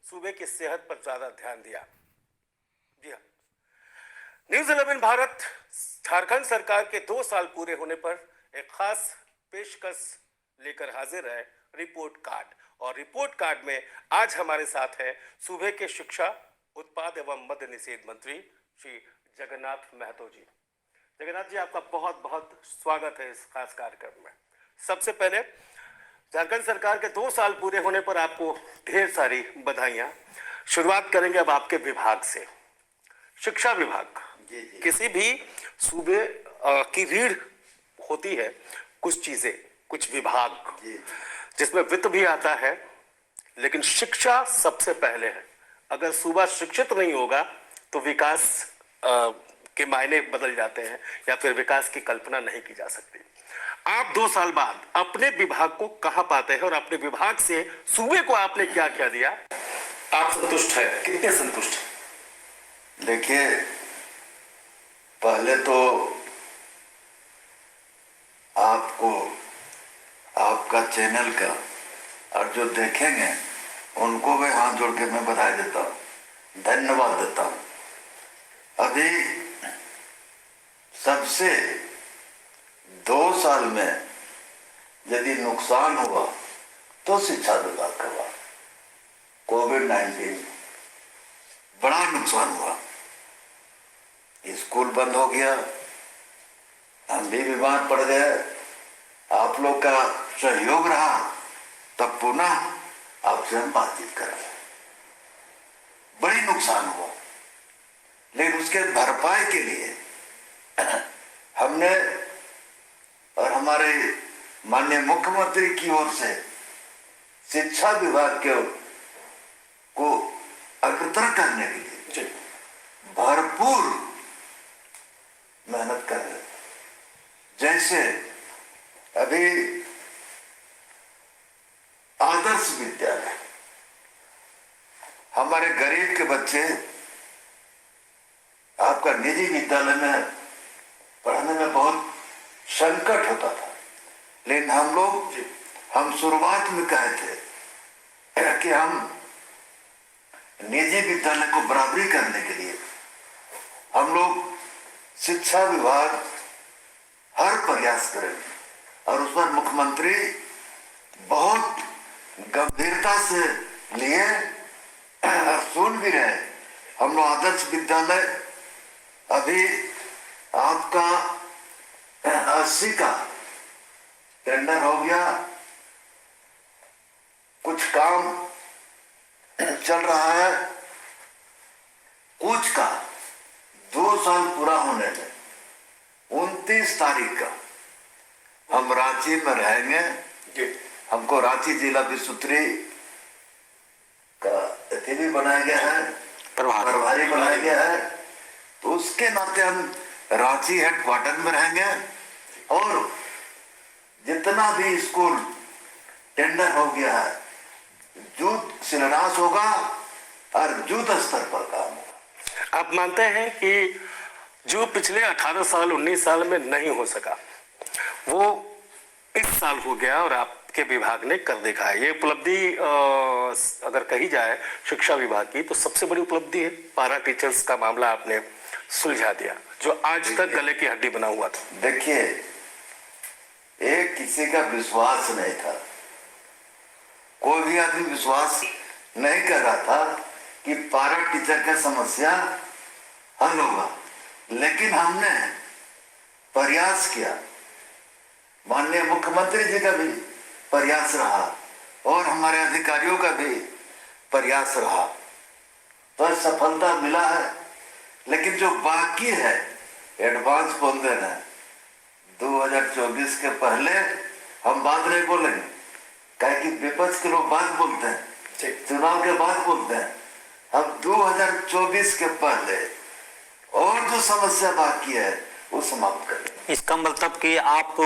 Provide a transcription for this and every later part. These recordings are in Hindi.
सूबे की सेहत पर ज्यादा ध्यान दिया। जी हाँ, न्यूज 11 भारत झारखंड सरकार के 2 साल पूरे होने पर एक खास पेशकश लेकर हाजिर है, रिपोर्ट कार्ड। और रिपोर्ट कार्ड में आज हमारे साथ है सूबे के शिक्षा, उत्पाद एवं मद्य निषेध मंत्री श्री जगन्नाथ महतो जी। जगन्नाथ जी, आपका बहुत बहुत स्वागत है इस खास कार्यक्रम में। सबसे पहले झारखंड सरकार के 2 साल पूरे होने पर आपको ढेर सारी बधाइयां। शुरुआत करेंगे अब आपके विभाग से। शिक्षा विभाग किसी भी सूबे की रीढ़ होती है, कुछ चीजें, कुछ विभाग जिसमें वित्त भी आता है, लेकिन शिक्षा सबसे पहले है। अगर सूबा शिक्षित नहीं होगा तो विकास के मायने बदल जाते हैं या फिर विकास की कल्पना नहीं की जा सकती। आप 2 साल बाद अपने विभाग को कहां पाते हैं और अपने विभाग से सूबे को आपने क्या क्या दिया? आप संतुष्ट है? कितने संतुष्ट है? देखिए, पहले तो आपको, आपका चैनल का, और जो देखेंगे उनको भी हाथ जोड़ के मैं बधाई देता हूँ, धन्यवाद देता हूँ। अभी सबसे 2 साल में यदि नुकसान हुआ तो शिक्षा विभाग का हुआ। कोविड-19 बड़ा नुकसान हुआ, स्कूल बंद हो गया, हम भी बीमार पड़ गए, आप लोग का सहयोग रहा, तब पुनः आपसे हम बातचीत करें। बड़ी नुकसान हुआ, लेकिन उसके भरपाई के लिए हमने और हमारे माननीय मुख्यमंत्री की ओर से शिक्षा विभाग को अग्रतर करने के लिए भरपूर मेहनत कर रहे। जैसे अभी आदर्श विद्यालय, हमारे गरीब के बच्चे आपका निजी विद्यालय में पढ़ने में बहुत संकट होता था, लेकिन हम शुरुआत में कहे थे कि हम निजी विद्यालय को बराबरी करने के लिए हम लोग शिक्षा विभाग हर प्रयास करेंगे, और उस पर मुख्यमंत्री बहुत गंभीरता से लिए और सुन भी रहे। हम लोग आदर्श विद्यालय अभी आपका 80 का टेंडर हो गया, कुछ काम चल रहा है, कुछ का 2 साल पूरा होने में 29 तारीख का हम रांची में रहेंगे। हमको रांची जिला विश्वविद्यालय का अतिथि भी बनाया गया है, प्रभारी बनाया गया है, तो उसके नाते हम रांची हेडक्वार्टर में रहेंगे और जितना भी स्कूल टेंडर हो गया है, युद्ध शिलान्यास होगा और युद्ध स्तर पर काम होगा। आप मानते हैं कि जो पिछले 18 साल 19 साल में नहीं हो सका, वो इस साल हो गया और आपके विभाग ने कर देखा है। ये उपलब्धि अगर कही जाए शिक्षा विभाग की तो सबसे बड़ी उपलब्धि है। पारा टीचर्स का मामला आपने सुलझा दिया, जो आज तक गले की हड्डी बना हुआ था। देखिए, एक किसी का विश्वास नहीं था, कोई भी आदमी विश्वास नहीं कर रहा था कि पारा टीचर का समस्या हल होगा, लेकिन हमने प्रयास किया। माननीय मुख्यमंत्री जी का भी प्रयास रहा और हमारे अधिकारियों का भी प्रयास रहा, पर सफलता मिला है। लेकिन जो बाकी है, एडवांस बोल देना, 2024 के पहले हम बात नहीं बोलेंगे, कहे कि विपक्ष के लोग बात बोलते हैं, चुनाव के बाद बोलते हैं। हम 2024 के पहले और जो समस्या बाकी है वो समाप्त करें। इसका मतलब कि आप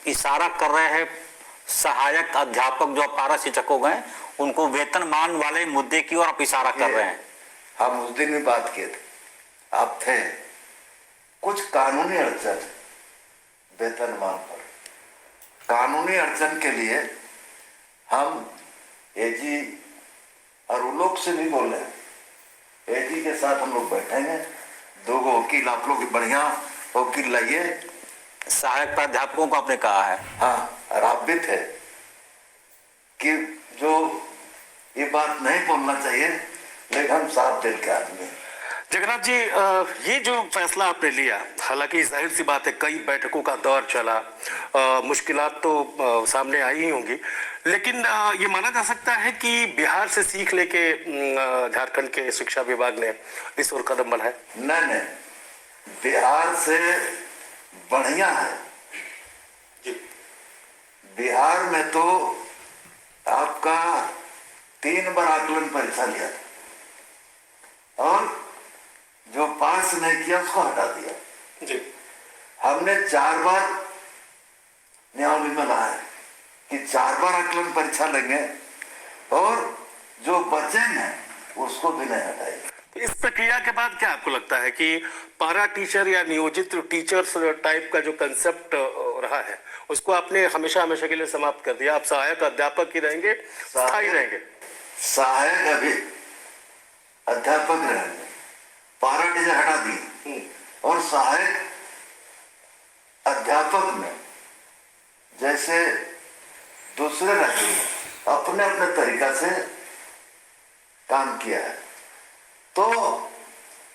इशारा कर रहे हैं सहायक अध्यापक जो पारा शिक्षक हो गए, उनको वेतनमान वाले मुद्दे की ओर आप इशारा कर रहे हैं। हम उस दिन भी बात किए थे, आप थे, कुछ कानूनी अड़चन वेतनमान पर, कानूनी अड़चन के लिए हम एजी और वो लोग से भी बोले एजी के साथ हम लोग बैठेंगे, 2 वकील आप लोग बढ़िया वकील लाइए। सहायक प्राध्यापकों को आपने कहा है? हाँ, और आप भी थे कि जो ये बात नहीं बोलना चाहिए, लेकिन हम साफ दिल के आदमी हैं। जगन्नाथ जी, ये जो फैसला आपने लिया, हालांकि जाहिर सी बात है कई बैठकों का दौर चला, मुश्किलात तो सामने आई ही होंगी, लेकिन ये माना जा सकता है कि बिहार से सीख लेके झारखंड के शिक्षा विभाग ने इस ओर कदम बढ़ाए। नहीं, बिहार से बढ़िया है। बिहार में तो आपका 3 बार आकलन परीक्षा लिया था और जो पास नहीं किया उसको हटा दिया जी। हमने 4 बार न्यायालय में लाया है कि 4 बार आकलन परीक्षा लेंगे और जो बचेंगे उसको भी नहीं हटाएंगे। इस प्रक्रिया के बाद क्या आपको लगता है कि पारा टीचर या नियोजित टीचर्स टाइप का जो कंसेप्ट रहा है उसको आपने हमेशा हमेशा के लिए समाप्त कर दिया? आप सहायक अध्यापक ही रहेंगे, स्थायी रहेंगे? सहायक अभी अध्यापक रहेंगे, पारा टीचर हटा दी और सहायक अध्यापक में जैसे दूसरे राज्यों में अपने अपने तरीका से काम किया है, तो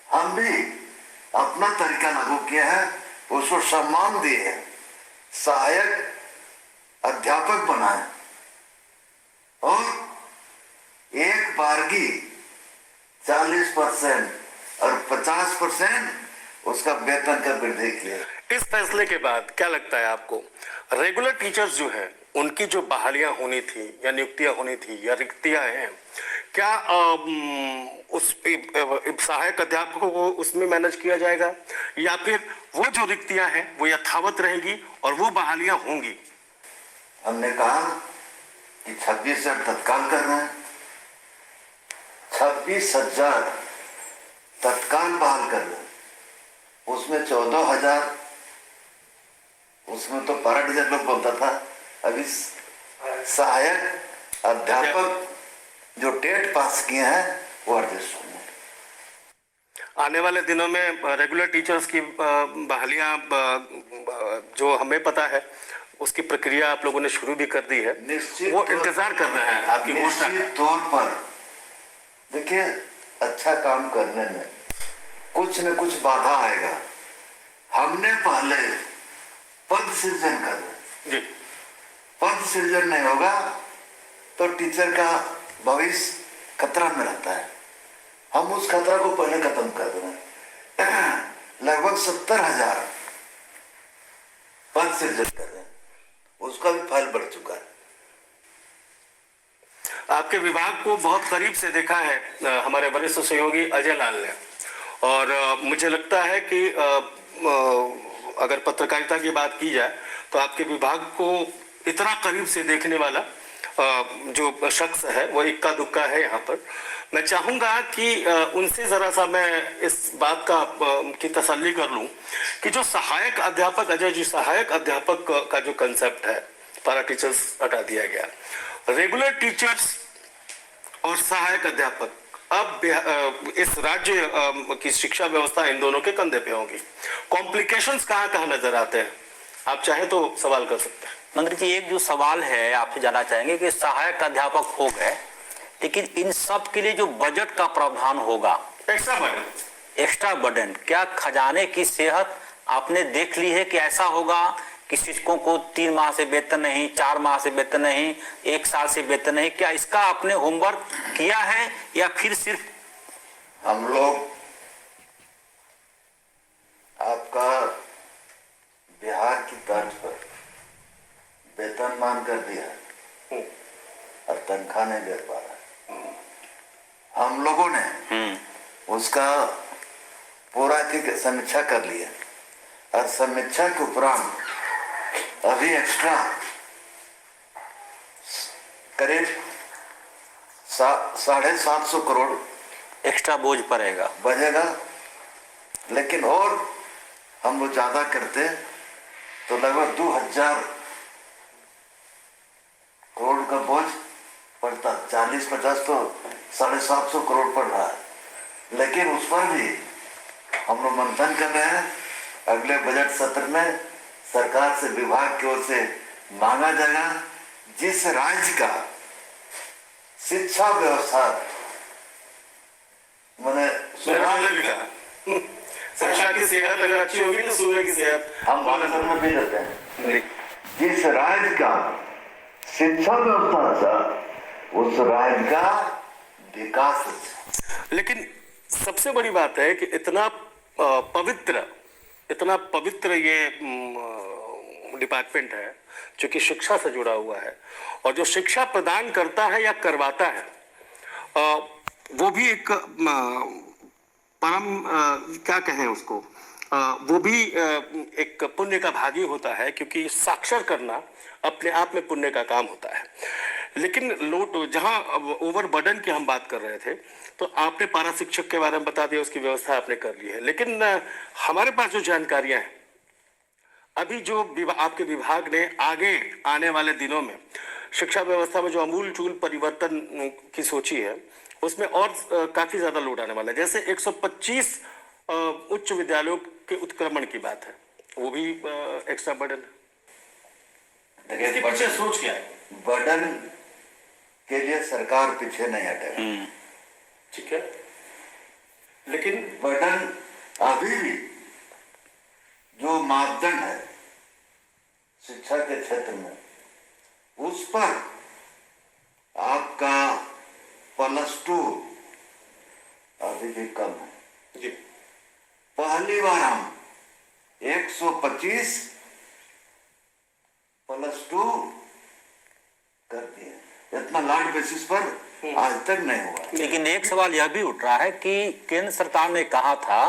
हम भी अपना तरीका लागू किया है, उसको सम्मान दिए हैं, सहायक अध्यापक बनाए और एक बारगी 40% और 50% उसका वेतन का वृद्धि किया। इस फैसले के बाद क्या लगता है आपको, रेगुलर टीचर्स जो हैं उनकी जो बहालियां होनी थी या नियुक्तियां होनी थी या रिक्तियां हैं, क्या उस सहायक अध्यापकों को उसमें मैनेज किया जाएगा या फिर वो जो रिक्तियां हैं वो यथावत रहेगी और वो बहालियां होंगी? हमने कहा कि 26,000 तत्काल कर रहे हैं, 26,000 तत्काल बहाल कर रहे हैं, उसमें 14,000 उसमें तो पारा टीचर लोग बोलता था, अभी सहायक अध्यापक जो टेट पास किए हैं वो एडजस्ट होंगे। आने वाले दिनों में रेगुलर टीचर्स की बहालियां जो हमें पता है उसकी प्रक्रिया आप लोगों ने शुरू भी कर दी है, निश्चित वो इंतजार कर रहे हैं आपकी घोषणा। निश्चित तौर पर देखिए, अच्छा काम करने में कुछ न कुछ बाधा आएगा। हमने पहले पद सृजन कर जी। पद सृजन नहीं होगा तो टीचर का भविष्य खतरा में रहता है। हम उस खतरा को पहले खत्म कर दें। लगभग 70,000 पद सृजन कर रहे हैं, उसका भी फाइल बढ़ चुका है। आपके विभाग को बहुत करीब से देखा है हमारे वरिष्ठ सहयोगी अजय लाल ने, और मुझे लगता है कि अगर पत्रकारिता की बात की जाए तो आपके विभाग को इतना करीब से देखने वाला जो शख्स है वो इक्का दुक्का है यहाँ पर। मैं चाहूंगा कि उनसे जरा सा मैं इस बात की तसल्ली कर लूं कि जो सहायक अध्यापक, अजय जी, सहायक अध्यापक का जो कंसेप्ट है, पारा टीचर्स हटा दिया गया, रेगुलर टीचर्स और सहायक अध्यापक, अब इस राज्य की शिक्षा व्यवस्था इन दोनों के कंधे पे होगी। कॉम्प्लिकेशंस कहाँ नजर आते हैं? आप चाहे तो सवाल कर सकते हैं। मंत्री जी, एक जो सवाल है आपसे जानना चाहेंगे कि सहायक अध्यापक हो गए, लेकिन इन सब के लिए जो बजट का प्रावधान होगा, एक्स्ट्रा बर्डन, क्या खजाने की सेहत आपने देख ली है कि ऐसा होगा कि शिक्षकों को 3 माह से वेतन नहीं, 4 माह से वेतन नहीं, 1 साल से वेतन नहीं? क्या इसका आपने होमवर्क किया है या फिर सिर्फ हम लोग आपका बिहार की तर्ज पर वेतनमान कर दिया है और तनख्वाह नहीं दे पा रहा। हम लोगों ने उसका पूरा की समीक्षा कर लिया और समीक्षा के उपरांत अभी एक्स्ट्रा करीब 750 करोड़ एक्स्ट्रा बोझ पड़ेगा, बजेगा। लेकिन और हम लोग ज्यादा करते तो लगभग 2,000 करोड़ का बोझ पड़ता। 40-50 तो 750 करोड़ पड़ रहा है, लेकिन उस पर भी हम लोग मंथन कर रहे हैं। अगले बजट सत्र में सरकार से, विभाग की ओर से मांगा जाएगा जिस राज्य का शिक्षा व्यवस्था मैंने शिक्षा की सेहत अगर अच्छी होगी तो सूर्य की सेहत हम बालासर में भी देते हैं। जिस राज्य का शिक्षा व्यवस्था अच्छा, उस राज्य का विकास अच्छा। लेकिन सबसे बड़ी बात है कि इतना पवित्र ये डिपार्टमेंट है जो कि शिक्षा से जुड़ा हुआ है, और जो शिक्षा प्रदान करता है या करवाता है वो भी एक परम क्या कहें उसको, वो भी एक पुण्य का भागी होता है, क्योंकि साक्षर करना अपने आप में पुण्य का काम होता है। लेकिन जहां ओवर बर्डन की हम बात कर रहे थे, तो आपने पारा शिक्षक के बारे में बता दिया, उसकी व्यवस्था आपने कर ली है। लेकिन हमारे पास जो जानकारियां हैं अभी, जो आपके विभाग ने आगे आने वाले दिनों में शिक्षा व्यवस्था में जो अमूल चूल परिवर्तन की सोची है, उसमें और काफी ज्यादा लोड आने वाला है। जैसे 125 उच्च विद्यालयों के उत्क्रमण की बात है, वो भी एक्स्ट्रा बर्डन है। इसके पीछे सोच क्या है? बर्डन के लिए सरकार पीछे नहीं हटेगी, ठीक है, लेकिन बर्डन अभी भी जो मापदंड है शिक्षा के क्षेत्र में, उस पर आपका +2 अभी भी कम है जी। पहली बार हम 125 +2 कर दिए। इतना लार्ज बेसिस पर आज तक नहीं हुआ। लेकिन एक सवाल यह भी उठ रहा है कि केंद्र सरकार ने कहा था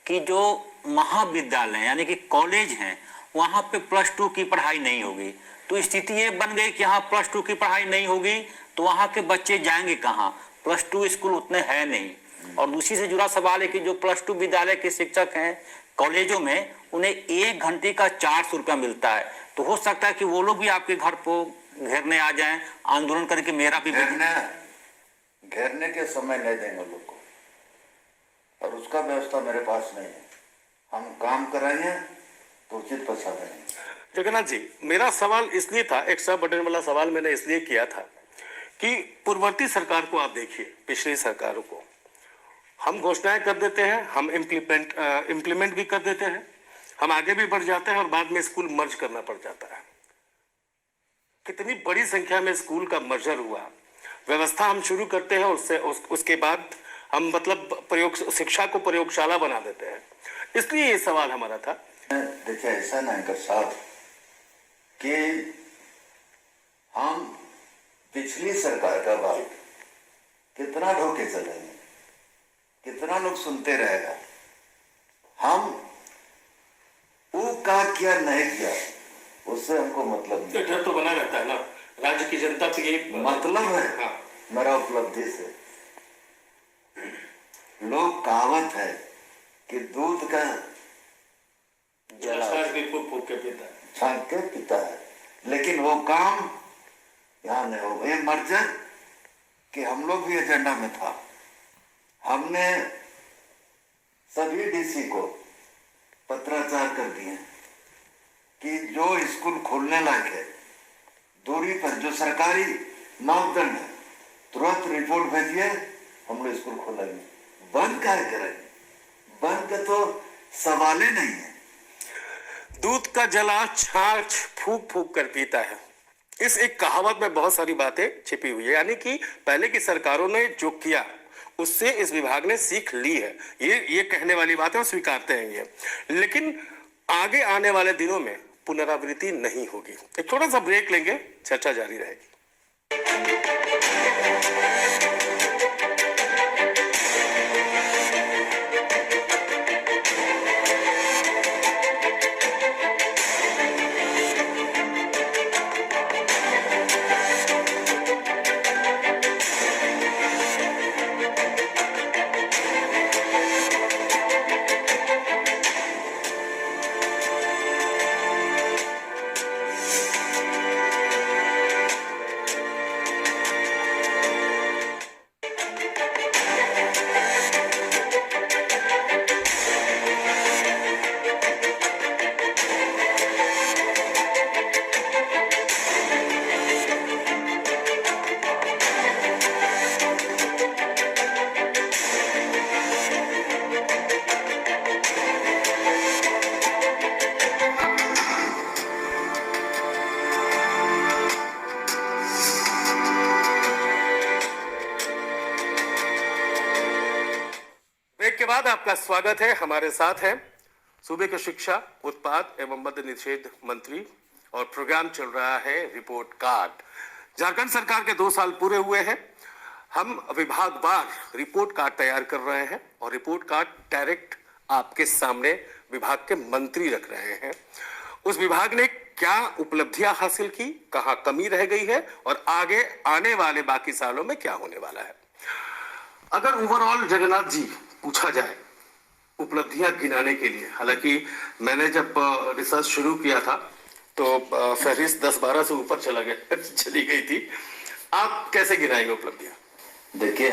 कि जो महाविद्यालय यानी कि कॉलेज हैं, वहां पे +2 की पढ़ाई नहीं होगी। तो स्थिति ये बन गई कि यहाँ +2 की पढ़ाई नहीं होगी तो वहां के बच्चे जाएंगे कहाँ? +2 स्कूल उतने हैं नहीं। और दूसरी से जुड़ा सवाल है कि जो +2 विद्यालय के शिक्षक हैं कॉलेजों में, उन्हें 1 घंटे का 400 रुपया मिलता है। तो हो सकता है कि वो लोग भी आपके घर को घेरने आ जाएं, आंदोलन करके मेरा भी घेरने के समय नहीं देंगे लोग को, और उसका व्यवस्था मेरे पास नहीं है। हम काम कराएंगे तो उचित पैसा देंगे। जगन्नाथ जी, मेरा सवाल इसलिए था, एक्स्ट्रा बर्डन वाला सवाल मैंने इसलिए किया था कि पूर्ववर्ती सरकार को आप देखिए, पिछली सरकारों को हम घोषणाएं कर देते हैं, हम इम्प्लीमेंट भी कर देते हैं, हम आगे भी बढ़ जाते हैं और बाद में स्कूल मर्ज करना पड़ जाता है। कितनी बड़ी संख्या में स्कूल का मर्जर हुआ, व्यवस्था हम शुरू करते हैं, उसके बाद हम मतलब शिक्षा को प्रयोगशाला बना देते हैं। इसलिए ये सवाल हमारा था। देखिए, ऐसा नहीं कर साहब कि हम पिछली सरकार का बात कितना ढोके चलेंगे, कितना लोग सुनते रहेगा। हम वो का किया नहीं किया उससे हमको मतलब नहीं। डर तो बना रहता है ना, राज्य की जनता से ये मतलब है। हाँ। मेरा उपलब्धि से लोग कहावत है कि दूध का फूक के पीता है, छांक के पीता है, लेकिन वो काम यहाँ नहीं हो। ये मर्जर कि हम लोग भी एजेंडा में था। हमने सभी डीसी को पत्राचार कर दिए कि जो स्कूल खोलने लायक है, दूरी पर जो सरकारी मापदंड है, तुरंत रिपोर्ट भेजिए, हम लोग स्कूल खोलेंगे। बंद क्या करेंगे? बंद का तो सवाल ही नहीं है। दूध का जला छाछ फूक फूक कर पीता है, इस एक कहावत में बहुत सारी बातें छिपी हुई है। यानी कि पहले की सरकारों ने जो किया उससे इस विभाग ने सीख ली है, ये कहने वाली बात है और स्वीकारते हैं ये। लेकिन आगे आने वाले दिनों में पुनरावृत्ति नहीं होगी। एक थोड़ा सा ब्रेक लेंगे, चर्चा जारी रहेगी। के बाद आपका स्वागत है। हमारे साथ हैं सूबे के शिक्षा, उत्पाद एवं मद्य निषेध मंत्री और प्रोग्राम चल रहा है रिपोर्ट कार्ड। झारखंड सरकार के 2 साल पूरे हुए हैं। हम विभागवार रिपोर्ट कार्ड तैयार कर रहे हैं और रिपोर्ट कार्ड डायरेक्ट आपके सामने विभाग के मंत्री रख रहे हैं। उस विभाग ने क्या उपलब्धियां हासिल की, कहां कमी रह गई है और आगे आने वाले बाकी सालों में क्या होने वाला है। अगर ओवरऑल जगन्नाथ जी पूछा जाए उपलब्धियां गिनाने के लिए, हालांकि मैंने जब रिसर्च शुरू किया था तो फहरिस्त 10-12 से ऊपर चली गई थी। आप कैसे गिनाएंगे उपलब्धियां? देखिए,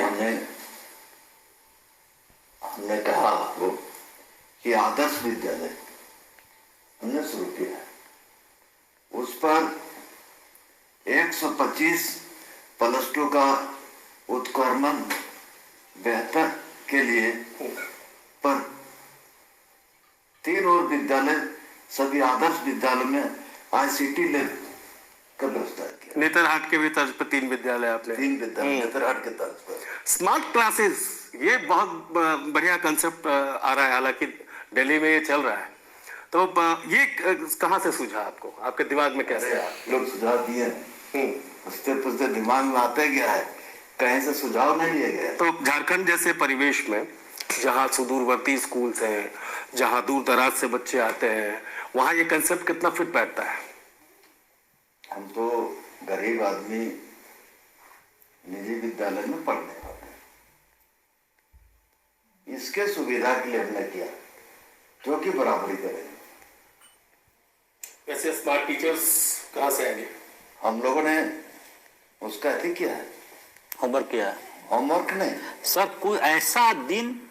हमने कहा आपको कि आदर्श विद्यालय हमने शुरू किया है, उस पर 125 +2 का उत्क्रमण बेहतर के लिए पर 3 और विद्यालय, सभी आदर्श विद्यालय में ICT लैब का व्यवस्था किया। नेतरहाट के भी तर्ज पर 3 विद्यालय आपने? 3 विद्यालय नेतरहाट के तर्ज पर। स्मार्ट क्लासेस, ये बहुत बढ़िया कंसेप्ट आ रहा है, हालांकि दिल्ली में ये चल रहा है। तो ये कहाँ से सूझा आपको, आपके दिमाग में कैसे आया? लोग सुझाव दिए, पूछते दिमाग में आते गया है, कहीं से सुझाव नहीं लिए गए। तो झारखंड जैसे परिवेश में जहाँ सुदूरवर्ती स्कूल्स हैं, जहाँ दूर दराज से बच्चे आते हैं, वहाँ ये कंसेप्ट कितना फिट बैठता है? हम तो गरीब आदमी निजी विद्यालय में पढ़ने वाले हैं, इसके सुविधा के लिए हमने किया जो कि बराबरी करें। वैसे स्मार्ट टीचर्स कहाँ से आएंगे? हम लोगों ने उसका अति किया है, होमवर्क किया है। होमवर्क नहीं सर, कोई ऐसा दिन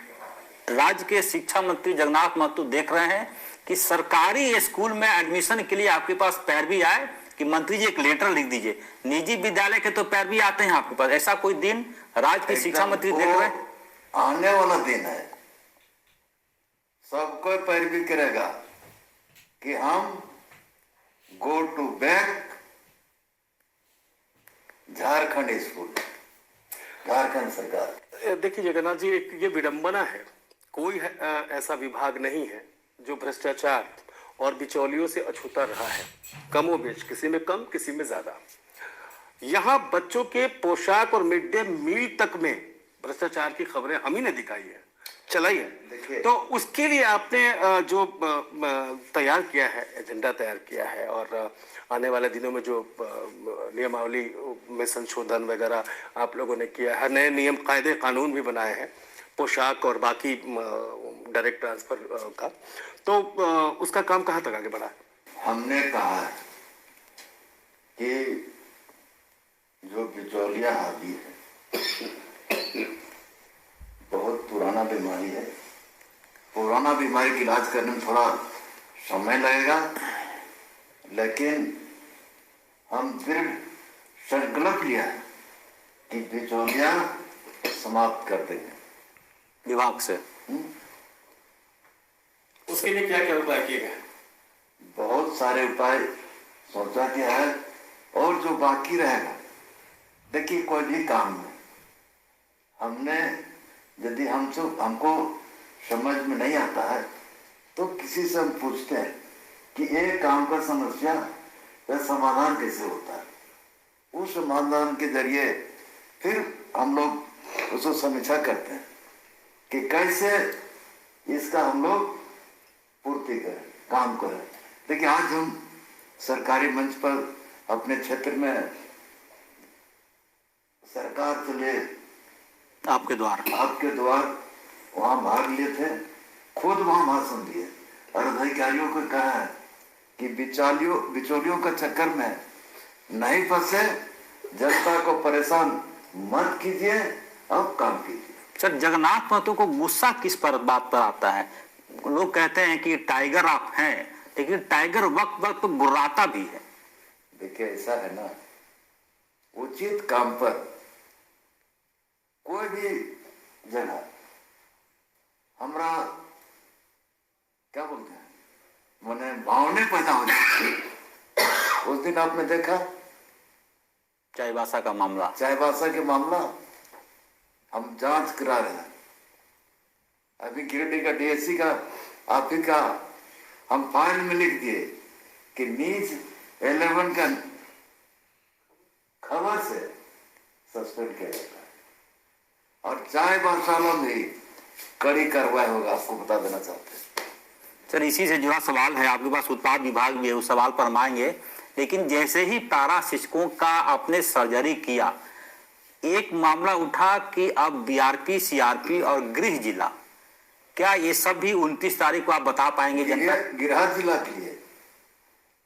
राज्य के शिक्षा मंत्री जगन्नाथ महतो देख रहे हैं कि सरकारी स्कूल में एडमिशन के लिए आपके पास पैरवी आए कि मंत्री जी एक लेटर लिख दीजिए? निजी विद्यालय के तो पैरवी आते हैं आपके पास, ऐसा कोई दिन राज्य के शिक्षा मंत्री देख रहे हैं? आने वाला दिन है, सबको पैरवी करेगा कि हम go to back Jharkhand school, Jharkhand सरकार। देखिए जगन्नाथ जी, एक ये विडंबना है, कोई ऐसा विभाग नहीं है जो भ्रष्टाचार और बिचौलियों से अछूता रहा है, कमोबेश, किसी में कम किसी में ज्यादा। यहाँ बच्चों के पोशाक और मिड डे मील तक में भ्रष्टाचार की खबरें हम ही ने दिखाई है, चलाई है। तो उसके लिए आपने जो तैयार किया है, एजेंडा तैयार किया है और आने वाले दिनों में जो नियमावली में संशोधन वगैरह आप लोगों ने किया है, नए नियम कायदे कानून भी बनाए हैं पोशाक और बाकी डायरेक्ट ट्रांसफर का, तो उसका काम कहाँ तक आगे बढ़ा है? हमने कहा है कि जो बिचौलिया हावी है बहुत पुराना बीमारी है, पुराना बीमारी का इलाज करने में थोड़ा समय लगेगा, लेकिन हम दृढ़ संकल्प लिया है कि बिचौलिया समाप्त कर देंगे विभाग से। उसके लिए क्या क्या उपाय किए गए? बहुत सारे उपाय सोचा गया है और जो बाकी रहेगा, देखिए कोई भी काम में हमने यदि हमको समझ में नहीं आता है तो किसी से हम पूछते हैं कि एक काम का समस्या का समाधान कैसे होता है, उस समाधान के जरिए फिर हम लोग उसको समीक्षा करते हैं कि कैसे इसका हम लोग पूर्ति करें, काम करें। देखिए आज हम सरकारी मंच पर अपने क्षेत्र में सरकार चले आपके द्वार वहां भाग लिए थे, खुद वहां भाषण दिए और अधिकारियों को कहा है कि बिचौलियों का चक्कर में नहीं फंसे, जनता को परेशान मत कीजिए, अब काम कीजिए। सर, जगन्नाथ महतो को गुस्सा किस बात पर आता है? लोग कहते हैं कि टाइगर आप हैं, लेकिन टाइगर वक्त वक्त गुर्राता भी है। देखिए ऐसा है ना, उचित काम पर कोई भी जगह हमरा क्या बोलते हैं, मैंने भावने पैदा हो जाती। उस दिन आपने देखा चाईबासा का मामला, चाईबासा के मामला हम जांच करा रहे हैं, अभी गिरिडीह का डीएससी का आप ही का हम फाइल में लिख दिए कि नीच 11 का खबर से सस्पेंड किया जाता है और चाहे बादशाहों में भी कड़ी कार्रवाई होगा, आपको बता देना चाहते हैं। सर इसी से जुड़ा सवाल है, आपके पास उत्पाद विभाग भी है, उस सवाल पर हम आएंगे। लेकिन जैसे ही पैरा शिक्षकों का आपने सर्जरी किया, एक मामला उठा कि अब बीआरपी, सीआरपी और गृह जिला, क्या ये सब भी 29 तारीख को आप बता पाएंगे जनता? गृह जिला के लिए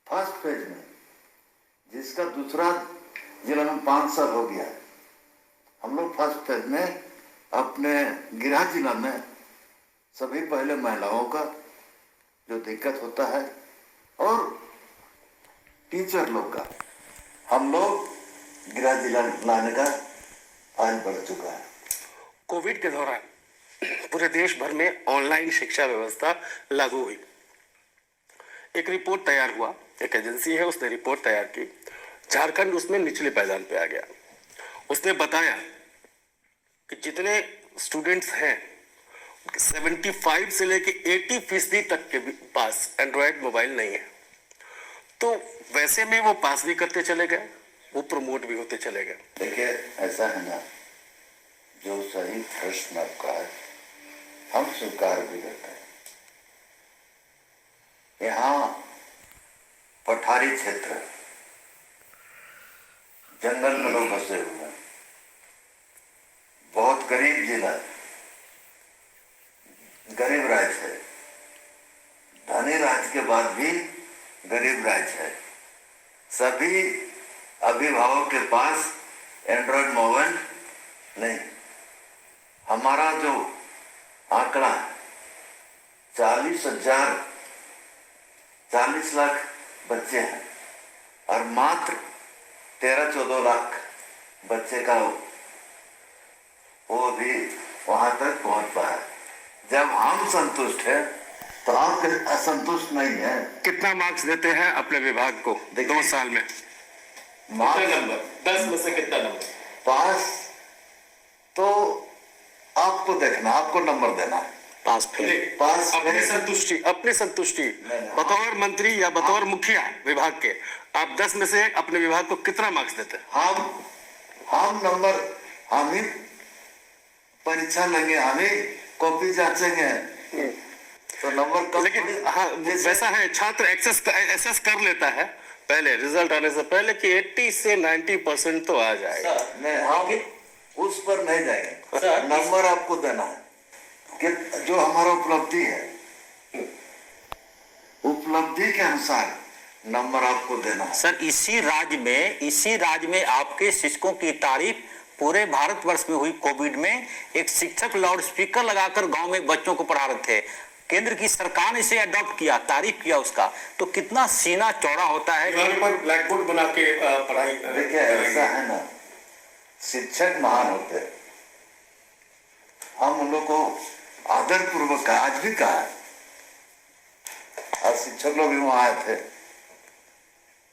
फर्स्ट फेज में, जिसका दूसरा जिला में 5 साल हो गया है, हम लोग फर्स्ट फेज में अपने गृह जिला में सभी पहले महिलाओं का जो दिक्कत होता है और टीचर लोग का हम लोग गृह जिला लाने का फाइल बढ़ चुका है। कोविड के दौरान पूरे देश भर में ऑनलाइन शिक्षा व्यवस्था लागू हुई। एक रिपोर्ट तैयार हुआ, एक एजेंसी है उसने रिपोर्ट तैयार की, झारखंड उसमें निचले पायदान पे आ गया। उसने बताया कि जितने स्टूडेंट्स हैं 75 से लेके 80% तक के पास एंड्रॉयड मोबाइल नहीं है। तो वैसे में वो पास भी करते चले गए, वो प्रमोट भी होते चले गए। देखिए ऐसा है ना, जो सही प्रश्न आपका है हम स्वीकार भी करते हैं। यहाँ पठारी क्षेत्र, जंगल में लोग बसे हुए हैं, बहुत गरीब जिला, गरीब राज्य है, धनी राज्य के बाद भी गरीब राज्य है। सभी अभिभावक के पास एंड्रॉयड मोबाइल नहीं। हमारा जो आंकड़ा 40 लाख बच्चे हैं और मात्र 13-14 लाख बच्चे का वो भी वहां तक पहुंच पाया। जब हम संतुष्ट हैं तो आप असंतुष्ट नहीं है। कितना मार्क्स देते हैं अपने विभाग को 2 साल में? नंबर 10 में से कितना नंबर? पास तो आपको देखना, आपको नंबर देना है। पास फेल, पास अपनी संतुष्टि बतौर मंत्री या बतौर मुखिया विभाग के आप 10 में से अपने विभाग को कितना मार्क्स देते हैं? हम नंबर, हम ही परीक्षा लेंगे, हम ही कॉपी जांचेंगे तो नंबर कम। लेकिन हाँ वैसा है, छात्र एक्सेस कर लेता है पहले रिजल्ट आने से पहले कि 80 से 90% तो आ जाएगा। नहीं, हम उस पर नहीं जाएंगे। नंबर आपको देना है कि जो हमारा उपलब्धि है, उपलब्धि के अनुसार नंबर आपको देना है। सर इसी राज्य में आपके शिक्षकों की तारीफ पूरे भारतवर्ष में हुई। कोविड में एक शिक्षक लाउड स्पीकर लगाकर गांव में बच्चों को पढ़ा रहे थे, केंद्र की सरकार ने इसे अडॉप्ट किया, तारीफ किया उसका, तो कितना सीना चौड़ा होता है। पर ब्लैक बोर्ड बना के पढ़ाई। देखिए ऐसा है ना, शिक्षक महान होते हैं, हम उन लोग को आदर पूर्वक आज भी कहा है, और शिक्षक लोग भी वहां आए थे,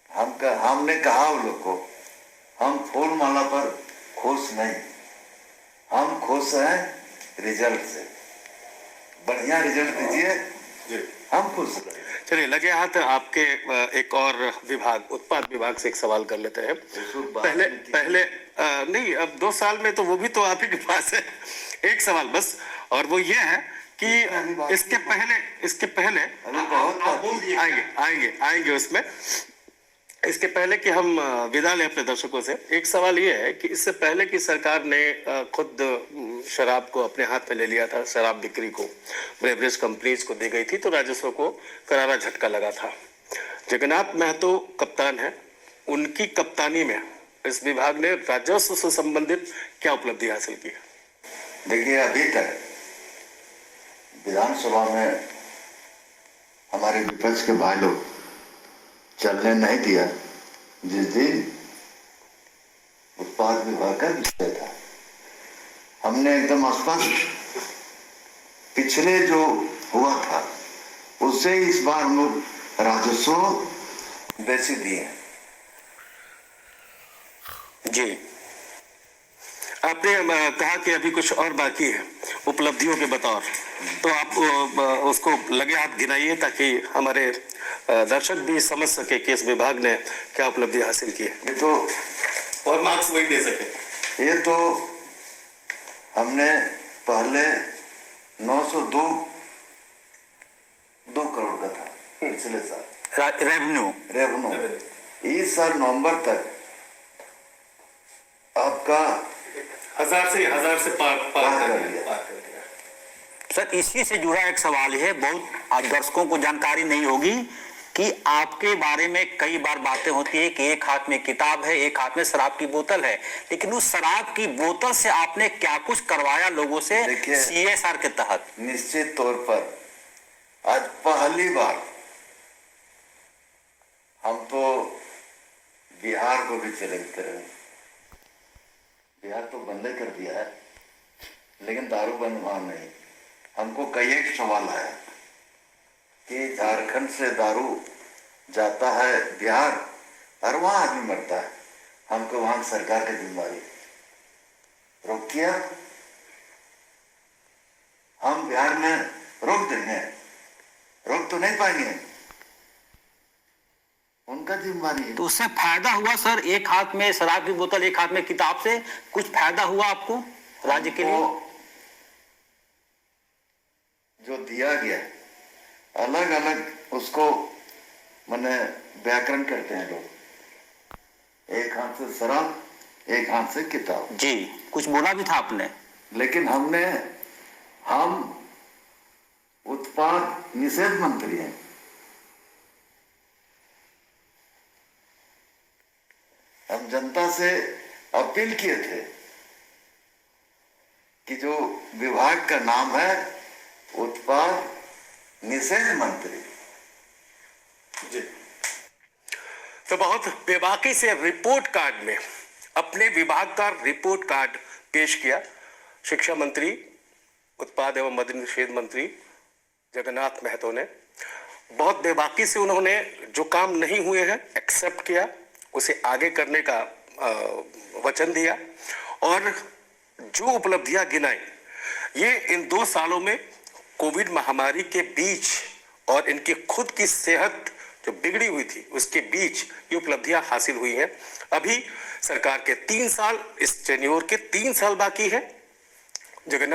हमने कहा उन लोग को, हम फूल माला पर खुश नहीं, हम खुश हैं रिजल्ट से। बढ़िया रिजल्ट दीजिए, हम खुश हैं। चलिए लगे हाथ आपके एक और विभाग, उत्पाद विभाग से एक सवाल कर लेते हैं। पहले नहीं, अब 2 साल में तो वो भी तो आप ही के पास है। एक सवाल बस, और वो ये है कि इसके पहले आएंगे उसमें। इसके पहले कि हम विदा लें अपने दर्शकों से, एक सवाल ये है कि इससे पहले की सरकार ने खुद शराब को अपने हाथ में ले लिया था, शराब बिक्री को बेवरेज कंपनीज को दी गई थी, तो राजस्व को करारा झटका लगा था। जगन्नाथ महतो कप्तान है, उनकी कप्तानी में इस विभाग ने राजस्व से संबंधित क्या उपलब्धि हासिल की? देखिए अभी तक विधानसभा में हमारे विपक्ष के भाई लोग चलने नहीं दिया। जिस दिन उत्पाद विभाग का विषय था, हमने एकदम स्पष्ट पिछले जो हुआ था उससे इस बार हम लोग राजस्व बेसी दिए। जी आपने कहा कि अभी कुछ और बाकी है उपलब्धियों के बतौर, तो आप उसको लगे हाथ गिनाइए ताकि हमारे दर्शक भी समझ सके कि इस विभाग ने क्या उपलब्धि हासिल की है, ये तो और मार्क्स वही दे सके। ये तो हमने पहले 902 करोड़ का था पिछले साल रेवेन्यू। इस साल नवंबर तक आपका 1000 से पार कर दिया। सर इसी से जुड़ा एक सवाल है, बहुत आज दर्शकों को जानकारी नहीं होगी कि आपके बारे में कई बार बातें होती है कि एक हाथ में किताब है, एक हाथ में शराब की बोतल है, लेकिन उस शराब की बोतल से आपने क्या कुछ करवाया लोगों से CSR के तहत? निश्चित तौर पर आज पहली बार हम तो बिहार को भी चले रहे, बिहार तो बंद कर दिया है, लेकिन दारू बंद वहां नहीं। हमको कई एक सवाल आया कि झारखंड से दारू जाता है बिहार और वहां आदमी मरता है, हमको वहां सरकार की जिम्मेदारी रोक किया। हम बिहार में रोक देंगे, रोक तो नहीं पाएंगे, उनका जिम्मेदारी है। तो उससे फायदा हुआ सर? एक हाथ में शराब की बोतल, एक हाथ में किताब से कुछ फायदा हुआ आपको राज्य के लिए? जो दिया गया अलग अलग उसको माने व्याकरण करते हैं लोग, एक हाथ से शराब, एक हाथ से किताब। जी, कुछ बोला भी था आपने, लेकिन हम उत्पाद निषेध मंत्री हैं। हम जनता से अपील किए थे कि जो विभाग का नाम है उत्पाद निषेध मंत्री जी। तो बहुत बेबाकी से रिपोर्ट कार्ड में अपने विभाग का रिपोर्ट कार्ड पेश किया शिक्षा मंत्री, उत्पाद एवं मद्य निषेध मंत्री जगन्नाथ महतो ने। बहुत बेबाकी से उन्होंने जो काम नहीं हुए हैं एक्सेप्ट किया, उसे आगे करने का वचन दिया, और जो उपलब्धियां गिनाई ये इन 2 सालों में कोविड महामारी के बीच और इनकी खुद की सेहत जो बिगड़ी हुई थी उसके बीच ये उपलब्धियां हासिल हुई हैं। अभी सरकार के 3 साल, इस टेन्योर के 3 साल बाकी है। जगन्नाथ